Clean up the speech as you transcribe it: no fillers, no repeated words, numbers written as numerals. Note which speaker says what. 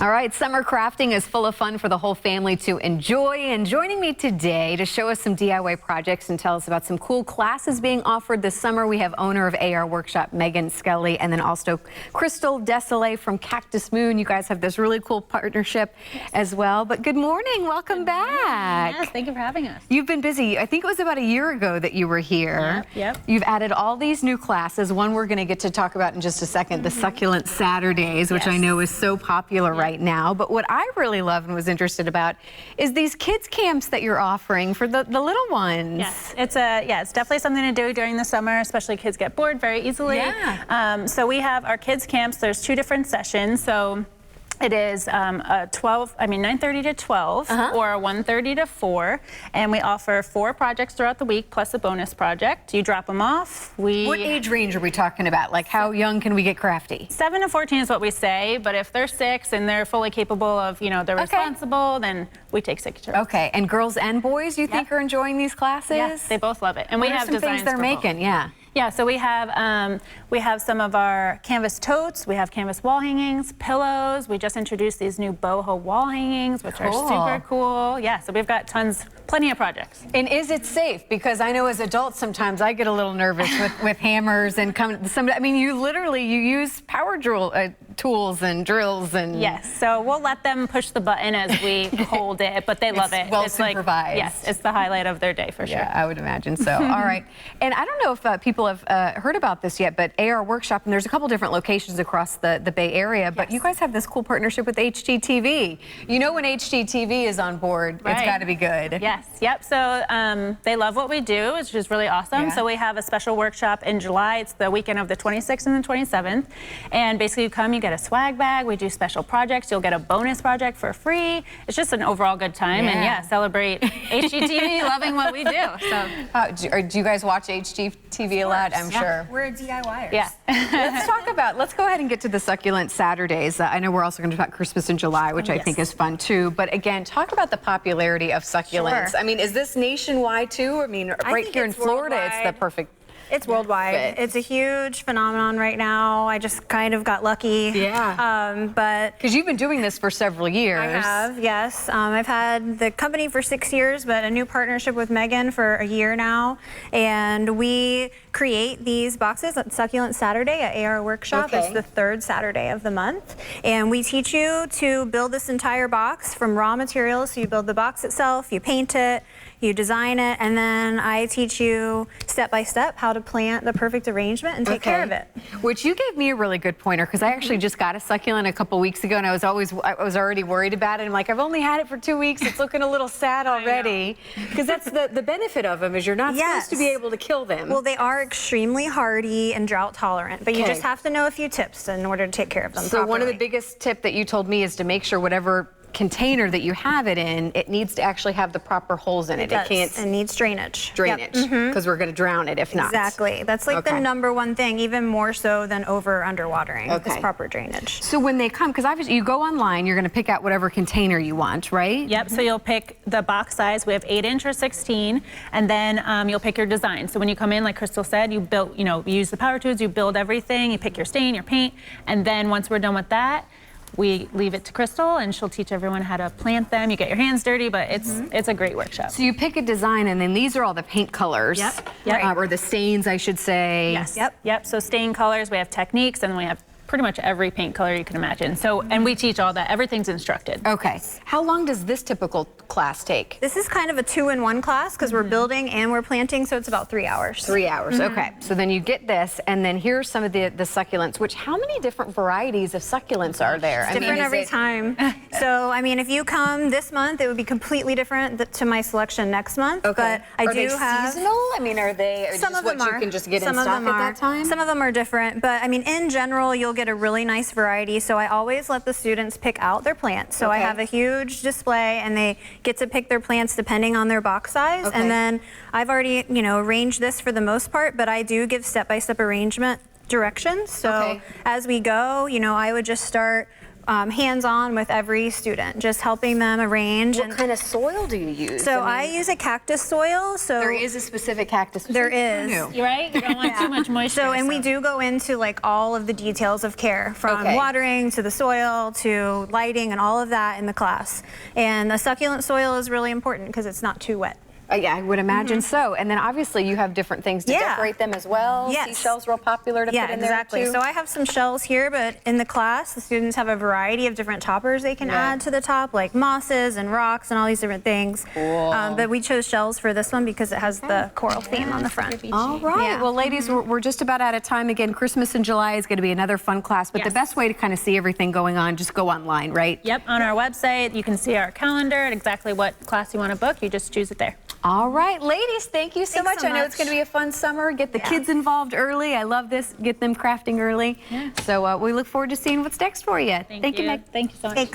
Speaker 1: All right, summer crafting is full of fun for the whole family to enjoy. And joining me today to show us some DIY projects and tell us about some cool classes being offered this summer, we have owner of AR Workshop Meghan Skelly, and then also Crystal Desilet from Cactus Moon. You guys have this really cool partnership as well. But good morning, welcome back.
Speaker 2: Yes, thank you for having us.
Speaker 1: You've been busy. I think it was about a year ago that you were here.
Speaker 2: Yep.
Speaker 1: You've added all these new classes. One we're going to get to talk about in just a second, the Succulent Saturdays, which I know is so popular right now. But what I really love and was interested about is these kids camps that you're offering for the little ones.
Speaker 2: Yes, it's definitely something to do during the summer, especially kids get bored very easily.
Speaker 1: Yeah.
Speaker 2: So we have our kids camps. There's 2 different sessions. So it is 9:30 to 12 or 1:30 to 4, and we offer 4 projects throughout the week plus a bonus project. You drop them off.
Speaker 1: What age range are we talking about? Like how young can we get crafty?
Speaker 2: 7 to 14 is what we say, but if they're 6 and they're fully capable of, they're responsible, then we take 6 to.
Speaker 1: Okay, and girls and boys you think are enjoying these classes?
Speaker 2: Yes, they both love it. And we have
Speaker 1: some things they're making,
Speaker 2: Yeah, so we have some of our canvas totes, we have canvas wall hangings, pillows. We just introduced these new boho wall hangings, which are super cool. Yeah, so we've got plenty of projects.
Speaker 1: And is it safe? Because I know as adults sometimes I get a little nervous with hammers and you use power tools and drills and...
Speaker 2: Yes, so we'll let them push the button as we hold it, but they love it.
Speaker 1: Well supervised.
Speaker 2: Yes, it's the highlight of their day for sure.
Speaker 1: Yeah, I would imagine so. All right, and I don't know if people have heard about this yet, but AR Workshop, and there's a couple different locations across the Bay Area, but you guys have this cool partnership with HGTV. You know when HGTV is on board, it's got to be good.
Speaker 2: Yes, yep, so they love what we do, which is really awesome. So we have a special workshop in July. It's the weekend of the 26th and the 27th, and basically you come, you get a swag bag, we do special projects, you'll get a bonus project for free. It's just an overall good time, and celebrate HGTV loving what we do. So
Speaker 1: do you guys watch HGTV a lot? I'm sure.
Speaker 3: We're DIYers.
Speaker 2: Yeah.
Speaker 1: Let's go ahead and get to the Succulent Saturdays. I know we're also going to talk Christmas in July, which I think is fun too. But again, talk about the popularity of succulents.
Speaker 3: Sure.
Speaker 1: I mean, is this nationwide too? I mean, right here in Florida,
Speaker 3: worldwide.
Speaker 1: it's the perfect.
Speaker 3: It's worldwide. It's a huge phenomenon right now. I just kind of got lucky.
Speaker 1: Yeah.
Speaker 3: But
Speaker 1: because you've been doing this for several years.
Speaker 3: I have, yes. I've had the company for 6 years, but a new partnership with Meghan for a year now. And we create these boxes on Succulent Saturday at AR Workshop. It's the 3rd Saturday of the month. And we teach you to build this entire box from raw materials. So you build the box itself, you paint it, you design it, and then I teach you step by step how to plant the perfect arrangement and take care of it.
Speaker 1: Which you gave me a really good pointer, because I actually just got a succulent a couple weeks ago, and I was already worried about it. I'm like, I've only had it for 2 weeks. It's looking a little sad already. Because that's the benefit of them, is you're not supposed to be able to kill them.
Speaker 3: Well, they are extremely hardy and drought tolerant, but you just have to know a few tips in order to take care of them properly.
Speaker 1: One of the biggest tip that you told me is to make sure whatever container that you have it in, it needs to actually have the proper holes in it.
Speaker 3: It needs drainage.
Speaker 1: Because we're going to drown it if not.
Speaker 3: Exactly. That's like the #1 thing, even more so than underwatering. Is proper drainage.
Speaker 1: So when they come, because obviously you go online, you're going to pick out whatever container you want, right?
Speaker 2: Yep. So you'll pick the box size. We have 8-inch or 16, and then you'll pick your design. So when you come in, like Crystal said, you use the power tools, you build everything, you pick your stain, your paint, and then once we're done with that, we leave it to Crystal, and she'll teach everyone how to plant them. You get your hands dirty, but it's a great workshop.
Speaker 1: So you pick a design, and then these are all the paint colors. Or the stains, I should say.
Speaker 2: Yes. Yep. So stain colors, we have techniques, and we have pretty much every paint color you can imagine. So, and we teach all that. Everything's instructed.
Speaker 1: Okay. How long does this typical class take?
Speaker 3: This is kind of a 2-in-1 class, because we're building and we're planting, so it's about 3 hours.
Speaker 1: 3 hours, okay. So then you get this, and then here's some of the succulents, which how many different varieties of succulents are there?
Speaker 3: It's different every time. So, I mean, if you come this month, it would be completely different to my selection next month. But I do have
Speaker 1: seasonal? I mean, are they
Speaker 3: some of them
Speaker 1: you can just get in stock at that time?
Speaker 3: Some of them are different, but I mean, in general, you'll get a really nice variety. So I always let the students pick out their plants. So I have a huge display, and they get to pick their plants depending on their box size. And then I've already, arranged this for the most part, but I do give step-by-step arrangement directions. So as we go, I would just start hands-on with every student, just helping them arrange.
Speaker 1: What kind of soil do you use?
Speaker 3: So I use a cactus soil. So
Speaker 1: there is a specific cactus.
Speaker 3: There is.
Speaker 2: You're right. You don't want too much moisture.
Speaker 3: So, and we do go into like all of the details of care, from watering to the soil to lighting and all of that in the class. And the succulent soil is really important because it's not too wet.
Speaker 1: Yeah, I would imagine so. And then obviously you have different things to decorate them as well.
Speaker 3: Yes.
Speaker 1: Seashells real popular to put in there too.
Speaker 3: So I have some shells here, but in the class, the students have a variety of different toppers they can add to the top, like mosses and rocks and all these different things.
Speaker 1: Cool.
Speaker 3: But we chose shells for this one because it has the coral theme on the front.
Speaker 1: All right. Well, ladies, we're just about out of time. Again, Christmas in July is going to be another fun class, but the best way to kind of see everything going on, just go online, right?
Speaker 2: Yep, on our website, you can see our calendar and exactly what class you want to book. You just choose it there.
Speaker 1: All right, ladies, thank you so much.
Speaker 3: So
Speaker 1: I know it's going to be a fun summer. Get the kids involved early. I love this. Get them crafting early. So we look forward to seeing what's next for you.
Speaker 2: Thank you,
Speaker 1: Meg.
Speaker 2: Thank you so much.
Speaker 3: Thanks.